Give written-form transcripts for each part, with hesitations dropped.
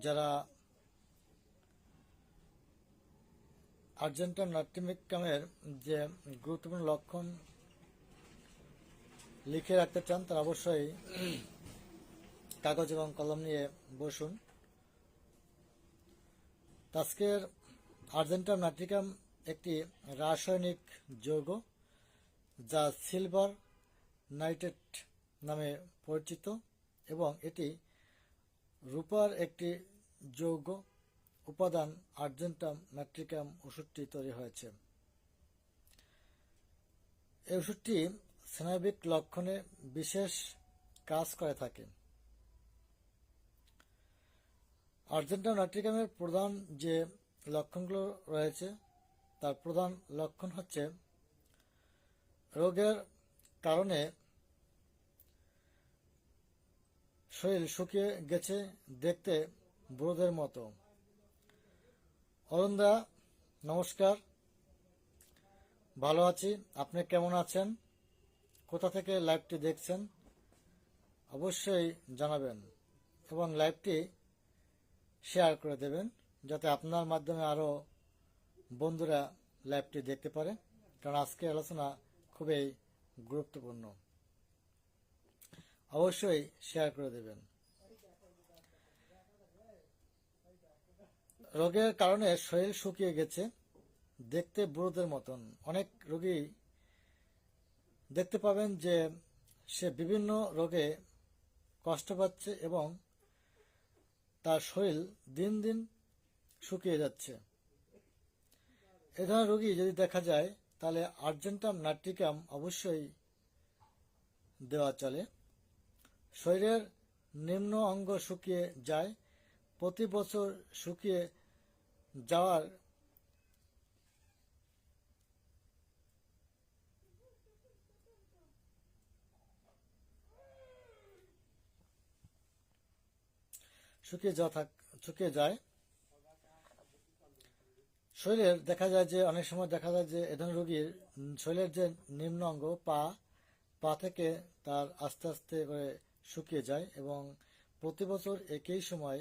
যারা আর্জেন্টাম নাটিকামের যে গুরুত্বপূর্ণ লক্ষণ লিখে রাখতে চান তারা অবশ্যই কাগজ এবং কলম নিয়ে বসুন। আজকের আর্জেন্টাম নাটিকাম একটি রাসায়নিক যৌগ যা সিলভার নাইট্রেট নামে পরিচিত এবং এটি রূপার একটি যৌগ উপাদান আর্জেন্টাম নাট্রিকাম ওষুধটি তৈরি হয়েছে। এই ওষুধটি স্নায়বিক লক্ষণে বিশেষ কাজ করে থাকে। আর্জেন্টাম নাট্রিকামের প্রধান যে লক্ষণগুলো রয়েছে তার প্রধান লক্ষণ হচ্ছে রোগের কারণে শরীর শুকিয়ে গেছে, দেখতে বুড়োদের মতো। অরুণদা নমস্কার, ভালো আছি। আপনি কেমন আছেন? কোথা থেকে লাইভটি দেখছেন অবশ্যই জানাবেন এবং লাইভটি শেয়ার করে দেবেন যাতে আপনার মাধ্যমে আরও বন্ধুরা লাইভটি দেখতে পারে, কারণ আজকের আলোচনা খুবই গুরুত্বপূর্ণ। অবশ্যই শেয়ার করে দেবেন। রোগের কারণে শরীর শুকিয়ে গেছে, দেখতে বুড়োদের মতন। অনেক রোগী দেখতে পাবেন যে সে বিভিন্ন রোগে কষ্ট পাচ্ছে এবং তার শরীর দিন দিন শুকিয়ে যাচ্ছে। এ ধরনের রোগী যদি দেখা যায় তাহলে আর্জেন্টাম নাট্রিকাম অবশ্যই দেওয়া চলে। শরীরের নিম্ন অঙ্গ শুকিয়ে যায়, প্রতি বছর শুকিয়ে যাওয়ার শুকিয়ে যায়। শরীরের দেখা যায় যে অনেক সময় দেখা যায় যে এ ধরনের রোগীর শরীরের যে নিম্ন অঙ্গ পা থেকে তার আস্তে আস্তে করে শুকিয়ে যায় এবং প্রতি বছর একই সময়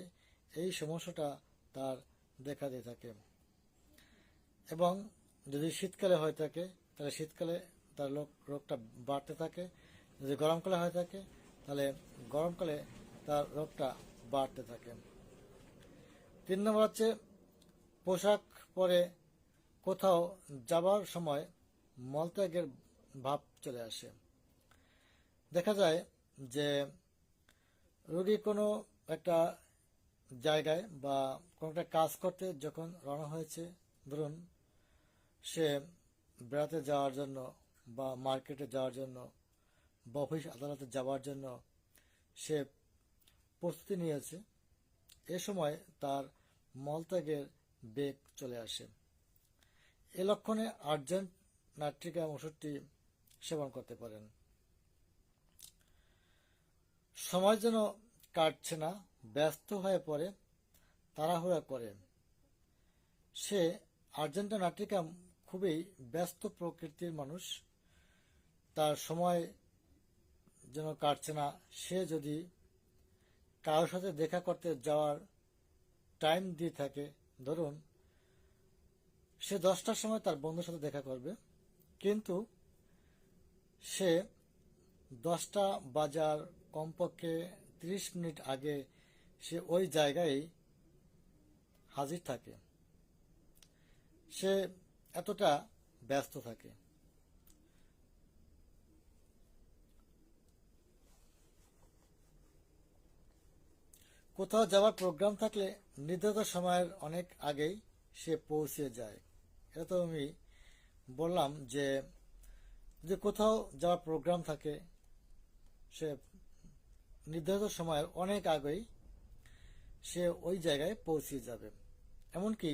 এই সমস্যাটা তার দেখা দিয়ে থাকে। এবং যদি শীতকালে হয়ে থাকে তাহলে শীতকালে তার রোগটা বাড়তে থাকে, যদি গরমকালে হয়ে থাকে তাহলে গরমকালে তার রোগটা বাড়তে থাকে। 3 নম্বর হচ্ছে পোশাক পরে কোথাও যাবার সময় মলত্যাগের ভাব চলে আসে। দেখা যায় যে রোগী কোনো একটা জায়গায় বা কোনো একটা কাজ করতে যখন রওনা হয়েছে, ধরুন সে বেড়াতে যাওয়ার জন্য বা মার্কেটে যাওয়ার জন্য বা অফিস আদালতে যাওয়ার জন্য সে প্রস্তুতি নিয়েছে, এ সময় তার মলত্যাগের বেগ চলে আসে। এ লক্ষণে আর্জেন্ট নাট্রিকাম ওষুধটি সেবন করতে পারেন। সময় যেন কাটছে না, ব্যস্ত হয়ে পড়ে, তাড়াহুড়া করে। সে আর্জেন্টাম নাট্রিকাম খুবই ব্যস্ত প্রকৃতির মানুষ, তার সময় যেন কাটছে না। সে যদি কারোর সাথে দেখা করতে যাওয়ার টাইম দিয়ে থাকে, ধরুন সে 10টার সময় তার বন্ধুর সাথে দেখা করবে, কিন্তু সে 10টা বাজার কমপক্ষে 30 মিনিট আগে সে ওই জায়গায় হাজির থাকে। সে এতটা ব্যস্ত থাকে। কোথাও যাওয়ার প্রোগ্রাম থাকলে নির্ধারিত সময়ের অনেক আগেই সে পৌঁছে যায়। এটা তো আমি বললাম যে যদি কোথাও যাওয়ার প্রোগ্রাম থাকে সে নির্ধারিত সময়ের অনেক আগেই সে ওই জায়গায় পৌঁছে যাবে। এমনকি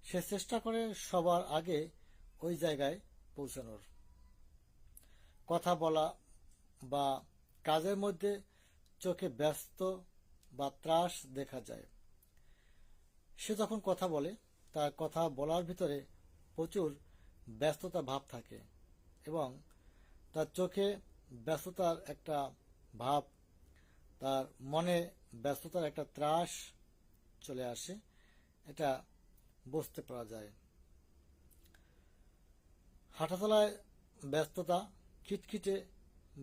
সে চেষ্টা করে সবার আগে ওই জায়গায় পৌঁছানোর। কথা বলা বা কাজের মধ্যে চোখে ব্যস্ত বা ত্রাস দেখা যায়। সে যখন কথা বলে তার কথা বলার ভিতরে প্রচুর ব্যস্ততা ভাব থাকে এবং তার চোখে ব্যস্ততার একটা ভাব, তার মনে ব্যস্ততার একটা ত্রাস চলে আসে, এটা বুঝতে পারা যায়। হাঁটাচলায় ব্যস্ততা, খিটখিটে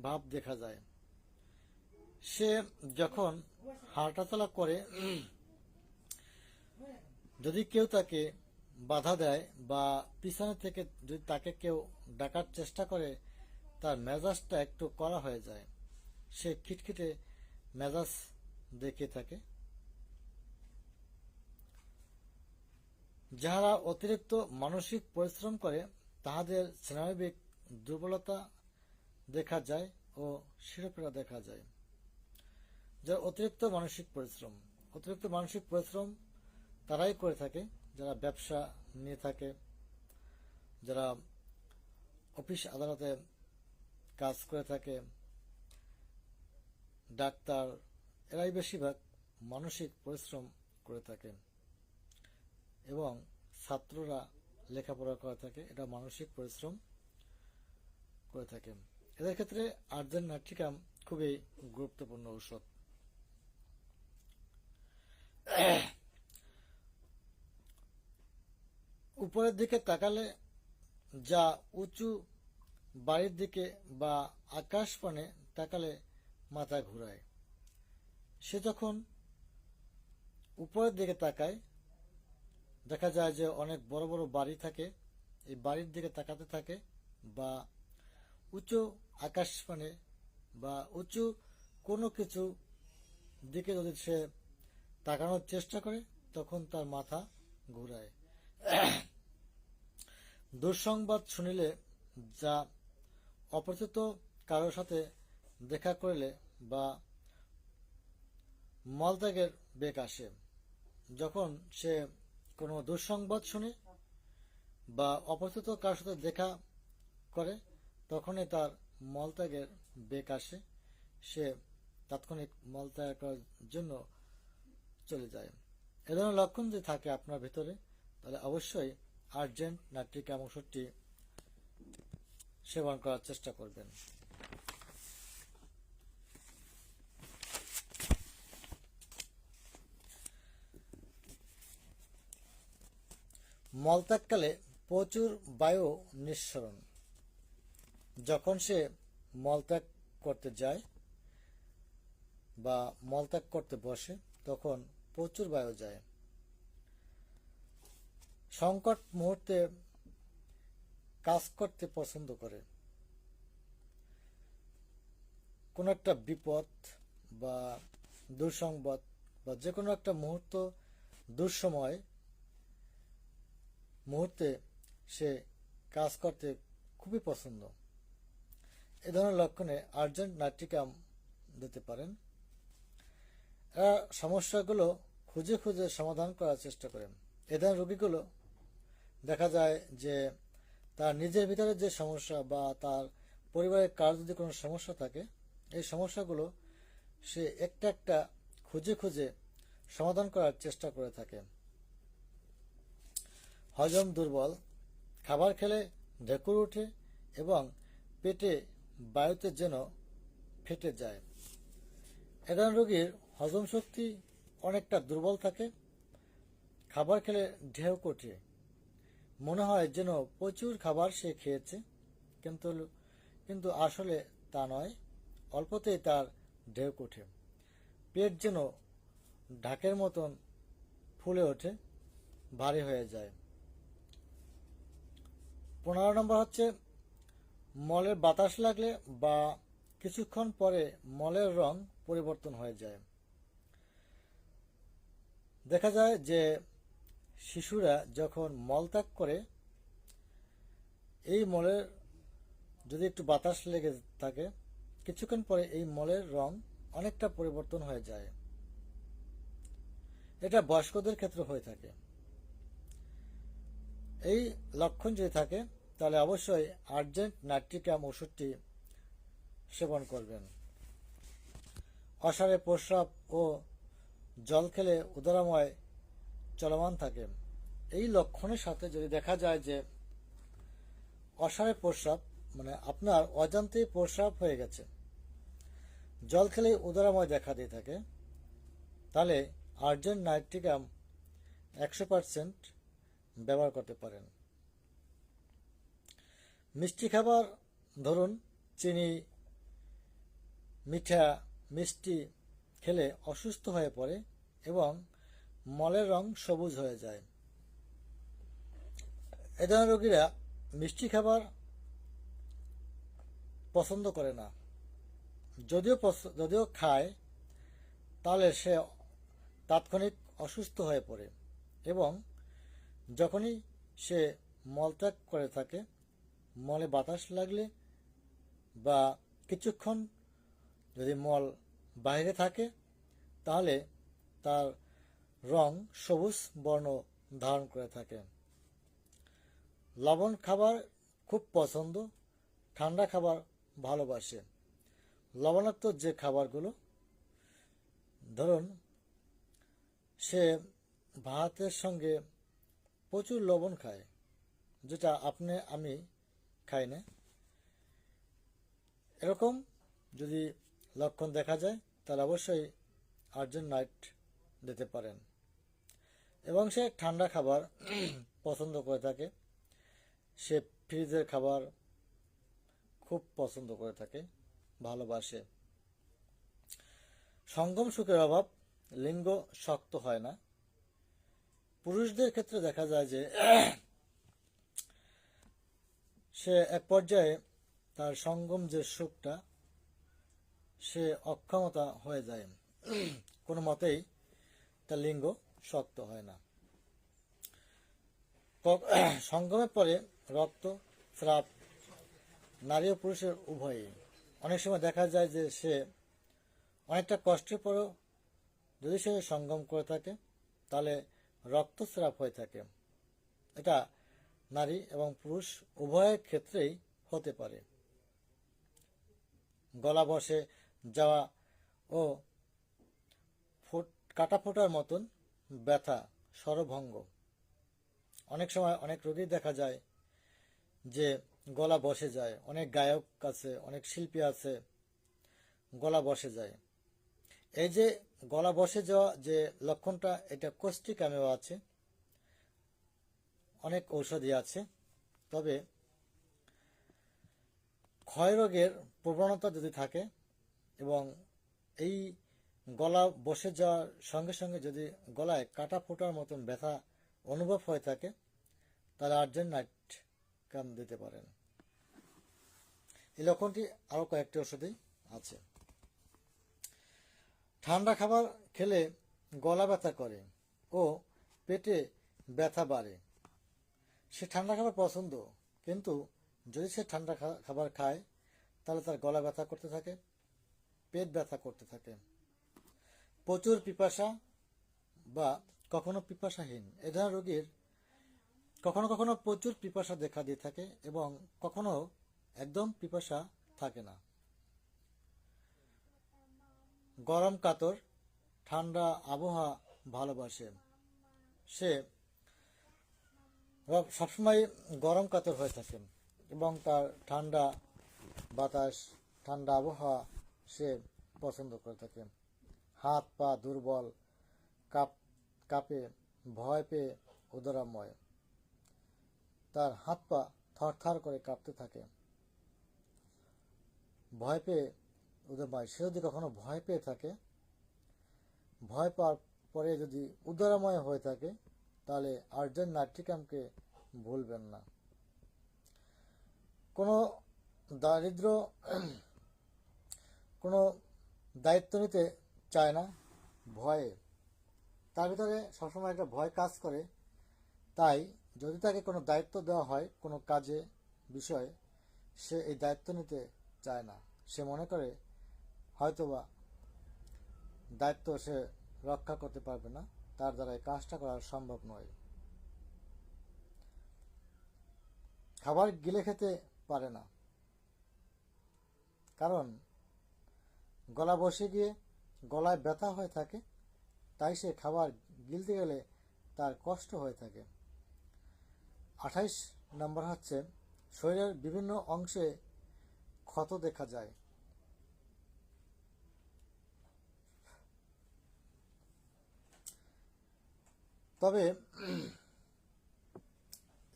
ভাব দেখা যায়। সে যখন হাঁটাচলা করে যদি কেউ তাকে বাধা দেয় বা পিছনে থেকে যদি তাকে কেউ ডাকার চেষ্টা করে, তার মেজাজটা একটু কড়া হয়ে যায়, সে খিটখিটে মেজাজ দেখে থাকে। যাহারা অতিরিক্ত মানসিক পরিশ্রম করে তাহাদের স্নায়বিক দুর্বলতা দেখা যায় ও শিরোপীড়া দেখা যায়। যারা অতিরিক্ত মানসিক পরিশ্রম তারাই করে থাকে, যারা ব্যবসা নিয়ে থাকে, যারা অফিস আদালতে কাজ করে থাকে, ডাক্তার, এরাই বেশিরভাগ মানসিক পরিশ্রম করে থাকে। এবং ছাত্ররা লেখাপড়া করে থাকে, এটা মানসিক পরিশ্রম করে থাকে। এদের ক্ষেত্রে আর্জেন নাট্রিকাম খুবই গুরুত্বপূর্ণ ঔষধ। উপরের দিকে তাকালে যা উঁচু বাড়ির দিকে বা আকাশ পানে তাকালে মাথা ঘুরায়, সে যখন উপরের দিকে তাকায় দেখা যায় যে অনেক বড় বড় বাড়ি থাকে, এই বাড়ির দিকে তাকাতে থাকে বা উঁচু আকাশ পানে বা উঁচু কোনো কিছু দিকে যদি সে তাকানোর চেষ্টা করে তখন তার মাথা ঘুরায়। দুঃসংবাদ শুনিলে যা অপরিচিত কারোর সাথে দেখা করলে বা মলত্যাগের বেগ আসে, যখন সে কোনো দুঃসংবাদ শুনে বা অপরিচিত কারোর সাথে দেখা করে তখনই তার মলত্যাগের বেগ আসে, সে তাৎক্ষণিক মলত্যাগ করার জন্য চলে যায়। এ ধরনের লক্ষণ যদি থাকে আপনার ভিতরে তাহলে অবশ্যই আর্জেন্ট নাট্রিকাম ওষুধটি সেবন করার চেষ্টা করবেন। মলত্যাগকালে প্রচুর বায়ু নিঃসরণ, যখন সে মলত্যাগ করতে যায় বা মলত্যাগ করতে বসে তখন প্রচুর বায়ু যায়। সংকট মুহূর্তে কাজ করতে পছন্দ করে, কোনো একটা বিপদ বা দুঃসংবাদ বা যে কোনো একটা দুঃসময় মুহূর্তে সে কাজ করতে খুবই পছন্দ। এ ধরনের লক্ষণে আর্জেন্ট নাট্রিকাম দিতে পারেন। এরা সমস্যাগুলো খুঁজে খুঁজে সমাধান করার চেষ্টা করেন। এ ধরনের রোগীগুলো দেখা যায় যে তার নিজের ভিতরে যে সমস্যা বা তার পরিবারের কার যদি কোনো সমস্যা থাকে, এই সমস্যাগুলো সে একটা একটা খুঁজে খুঁজে সমাধান করার চেষ্টা করে থাকে। হজম দুর্বল, খাবার খেলে ঢেকুর ওঠে এবং পেটে বায়ুতে যেন ফেটে যায়। এ ধরনের রোগীর হজম শক্তি অনেকটা দুর্বল থাকে, খাবার খেলে ঢেউ ওঠে, মনে হয় যেন প্রচুর খাবার সে খেয়েছে, কিন্তু আসলে তা নয়, অল্পতেই তার ঢেউ ওঠে, পেট যেন ঢাকের মতন ফুলে ওঠে, ভারী হয়ে যায়। 15 নম্বর হচ্ছে মলের বাতাস লাগলে বা কিছুক্ষণ পরে মলের রং পরিবর্তন হয়ে যায়। দেখা যায় যে শিশুরা যখন মলত্যাগ করে এই মলের যদি একটু বাতাস লেগে থাকে কিছুক্ষণ পরে এই মলের রং অনেকটা পরিবর্তন হয়ে যায়। এটা বয়স্কদের ক্ষেত্রে হয়ে থাকে। এই লক্ষণ যদি থাকে তাহলে অবশ্যই আর্জেন্ট নাট্রিকাম ওষুধটি সেবন করবেন। অসারে প্রস্রাব ও জল খেলে উদরাময় চলমান থাকে, এই লক্ষণের সাথে যদি দেখা যায় যে অসারে প্রস্রাব মানে আপনার অজান্তেই প্রস্রাব হয়ে গেছে, জল খেলে উদরাময় দেখা দিয়ে থাকে, তাহলে আর্জেন্ট নাইট্রিকাম 100% ব্যবহার করতে পারেন। মিষ্টি খাবার, ধরুন চিনি, মিঠা, মিষ্টি খেলে অসুস্থ হয়ে পড়ে এবং মলের রং সবুজ হয়ে যায়। এ ধরনের রোগীরা মিষ্টি খাবার পছন্দ করে না। যদিও খায়, তাহলে সে তাৎক্ষণিক অসুস্থ হয়ে পড়ে এবং যখনই সে মলত্যাগ করে থাকে, মলে বাতাস লাগলে বা কিছুক্ষণ যদি মল বাইরে থাকে, তাহলে তার রং সবুজ বর্ণ ধারণ করে থাকে। লবণ খাবার খুব পছন্দ, ঠান্ডা খাবার ভালোবাসে। লবণাক্ত যে খাবারগুলো, ধরুন সে ভাতের সঙ্গে প্রচুর লবণ খায়, যেটা আমি খাই না। এরকম যদি লক্ষণ দেখা যায়, তাহলে অবশ্যই আর্জেন্ট নাইট দিতে পারেন। এবং সে ঠান্ডা খাবার পছন্দ করে থাকে, সে ফ্রিজের খাবার খুব পছন্দ করে থাকে, ভালোবাসে। সঙ্গম সুখের অভাব, লিঙ্গ শক্ত হয় না। পুরুষদের ক্ষেত্রে দেখা যায় যে সে এক পর্যায়ে তার সঙ্গম যে সুখটা, সে অক্ষমতা হয়ে যায়, কোনো মতেই তার লিঙ্গ শক্ত হয় না। সঙ্গমের পরে রক্ত স্রাব নারী ও পুরুষের উভয়ই। অনেক সময় দেখা যায় যে সে অনেকটা কষ্টের পরেও যদি সে সঙ্গম করে থাকে, তাহলে রক্তস্রাব হয়ে থাকে। এটা নারী এবং পুরুষ উভয়ের ক্ষেত্রেই হতে পারে। গলা বসে যাওয়া ও কাটা ফোটার মতন ব্যথা, স্বরভঙ্গ। অনেক সময় অনেক রোগী দেখা যায় যে গলা বসে যায়। অনেক গায়ক আছে, অনেক শিল্পী আছে, গলা বসে যায়। এই যে গলা বসে যাওয়া যে লক্ষণটা, এটা কোষ্ঠিকামেও আছে, অনেক ঔষধি আছে। তবে ক্ষয়রোগের প্রবণতা যদি থাকে এবং এই গলা বসে যাওয়ার সঙ্গে সঙ্গে যদি গলায় কাটা ফোটার মতন ব্যথা অনুভব হয়ে থাকে, তাহলে আর্জেন্ট নাইট কাম দিতে পারেন। এই লক্ষণটি আরও কয়েকটি ওষুধেই আছে। ঠান্ডা খাবার খেলে গলা ব্যথা করে ও পেটে ব্যথা বাড়ে। সে ঠান্ডা খাবার পছন্দ, কিন্তু যদি সে ঠান্ডা খাবার খায়, তাহলে তার গলা ব্যথা করতে থাকে, পেট ব্যথা করতে থাকে। প্রচুর পিপাসা বা কখনো পিপাসাহীন, এ ধরনের রোগীর কখনো কখনো প্রচুর পিপাসা দেখা দিয়ে থাকে এবং কখনো একদম পিপাসা থাকে না। গরম কাতর, ঠান্ডা আবহাওয়া ভালোবাসে। সে সবসময় গরম কাতর হয়ে থাকে এবং তার ঠান্ডা বাতাস, ঠান্ডা আবহাওয়া সে পছন্দ করে থাকে। হাত পা দুর্বল, কাঁপে, ভয় পেয়ে উদরাময়। তার হাত পা থরথর করে কাঁপতে থাকে, ভয় পেয়ে উদরাময়। সে যদি কখনো ভয় পেয়ে থাকে, ভয় পাওয়ার পরে যদি উদরাময় হয়ে থাকে, তাহলে আর্জেন্ট নাইট্রিকামকে ভুলবেন না। কোনো কোনো দায়িত্ব নিতে চায় না, ভয়ে। তার ভিতরে সবসময় একটা ভয় কাজ করে। তাই যদি তাকে কোনো দায়িত্ব দেওয়া হয় কোনো কাজে, বিষয়ে, সে এই দায়িত্ব নিতে চায় না। সে মনে করে হয়তোবা দায়িত্ব সে রক্ষা করতে পারবে না, তার দ্বারা এই কাজটা করা সম্ভব নয়। খাবার গিলে খেতে পারে না, কারণ গলা বসে গিয়ে গলায় ব্যথা হয়ে থাকে, তাই সে খাবার গিলতে গেলে তার কষ্ট হয়ে থাকে। 28 নম্বর হচ্ছে শরীরের বিভিন্ন অংশে ক্ষত দেখা যায়। তবে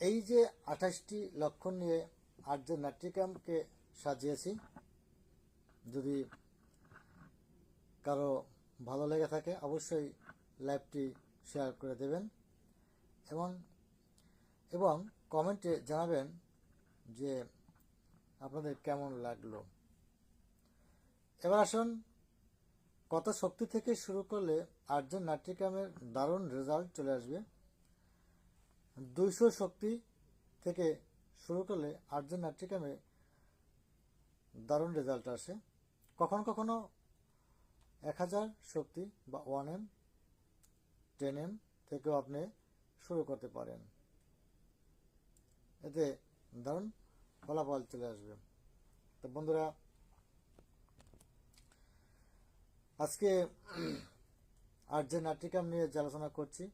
এই যে 28টি লক্ষণ নিয়ে আর্য নাট্যিকামকে সাজিয়েছি, যদি কারো ভালো লেগে থাকে অবশ্যই লাইভটি শেয়ার করে দেবেন এবং এবং কমেন্টে জানাবেন যে আপনাদের কেমন লাগলো। এবার আসুন, কত শক্তি থেকে শুরু করলে আর্য নাট্যিকামের দারুণ রেজাল্ট চলে আসবে। 200 শক্তি থেকে শুরু করলে আর্য নাট্যিকামে দারুণ রেজাল্ট আসে। কখনো কখনো 1000 শক্তি বা 1M 10M থেকেও আপনি শুরু করতে পারেন, এতে দারুণ ফলাফল চলে আসবে। তো বন্ধুরা, আজকে আর্য নাট্যিকাম নিয়ে যে আলোচনা করছি,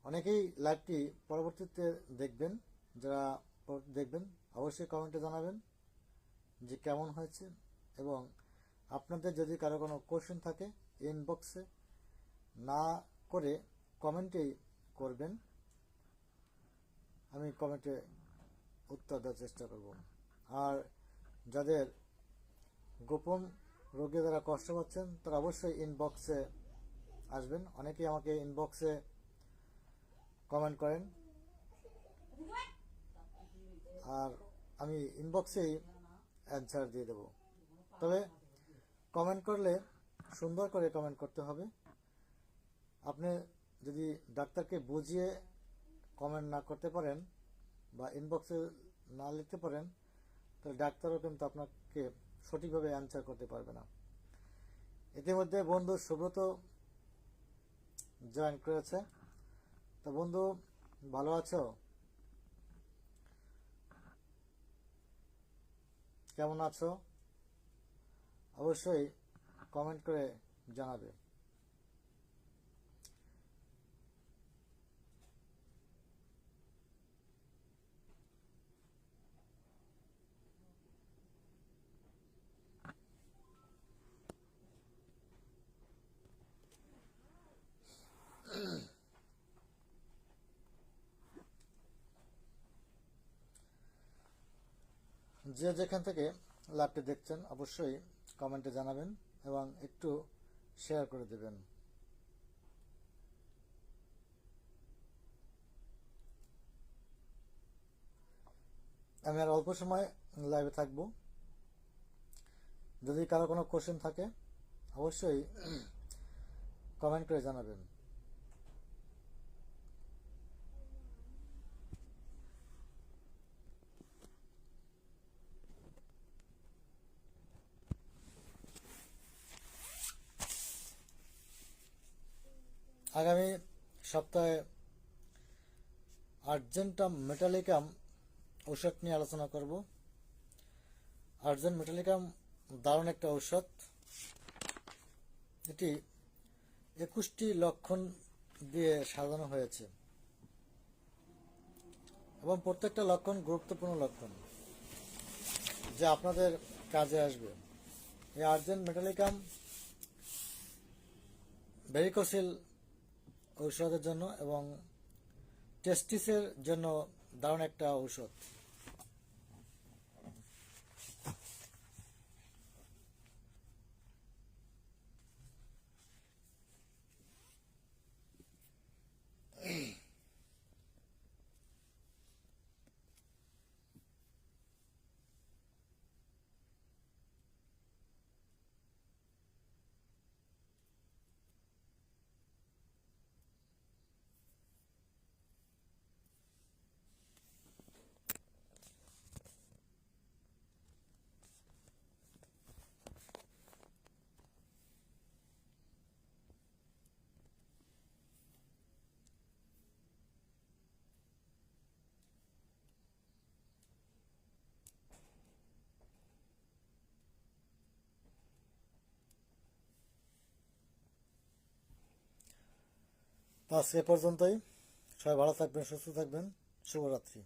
অনেকেই লাইভটি পরবর্তীতে দেখবেন। যারা দেখবেন অবশ্যই কমেন্টে জানাবেন যে কেমন হয়েছে, এবং আপনাদের যদি কারো কোনো কোশ্চেন থাকে ইনবক্সে না করে কমেন্টেই করবেন, আমি কমেন্টে উত্তর দেওয়ার চেষ্টা করব। আর যাদের গোপন রোগে যারা কষ্ট পাচ্ছেন তারা অবশ্যই ইনবক্সে আসবেন। অনেকেই আমাকে ইনবক্সে কমেন্ট করেন, আর আমি ইনবক্সেই অ্যান্সার দিয়ে দেব। তবে কমেন্ট করলে সুন্দর করে কমেন্ট করতে হবে। আপনি যদি ডাক্তারকে বুঝিয়ে কমেন্ট না করতে পারেন বা ইনবক্সে না লিখতে পারেন, তাহলে ডাক্তারও কিন্তু আপনাকে সঠিকভাবে অ্যান্সার করতে পারবে না। ইতিমধ্যে বন্ধু সুব্রত জয়েন করেছে। তো বন্ধু, ভালো আছো? কেমন আছো অবশ্যই কমেন্ট করে জানাবে। যে যেখান থেকে লাইভটি দেখছেন অবশ্যই কমেন্টে জানাবেন এবং একটু শেয়ার করে দেবেন। আমি আর অল্প সময় লাইভে থাকবো। যদি কারো কোনো কোশ্চেন থাকে অবশ্যই কমেন্ট করে জানাবেন। আগামী সপ্তাহে আর্জেন্টাম মেটালিকাম ঔষধ নিয়ে আলোচনা করব। আর্জেন্ট মেটালিকাম দারুণ একটা ঔষধ। এটি 21টি লক্ষণ দিয়ে সাজানো হয়েছে এবং প্রত্যেকটা লক্ষণ গুরুত্বপূর্ণ লক্ষণ যা আপনাদের কাজে আসবে। এই আর্জেন্ট মেটালিকাম ভেরিকোসিল ঔষধের জন্য এবং টেস্টিসের জন্য দারুণ একটা ঔষধ। আজ এ পর্যন্তই। সবাই ভালো থাকবেন, সুস্থ থাকবেন। শুভরাত্রি।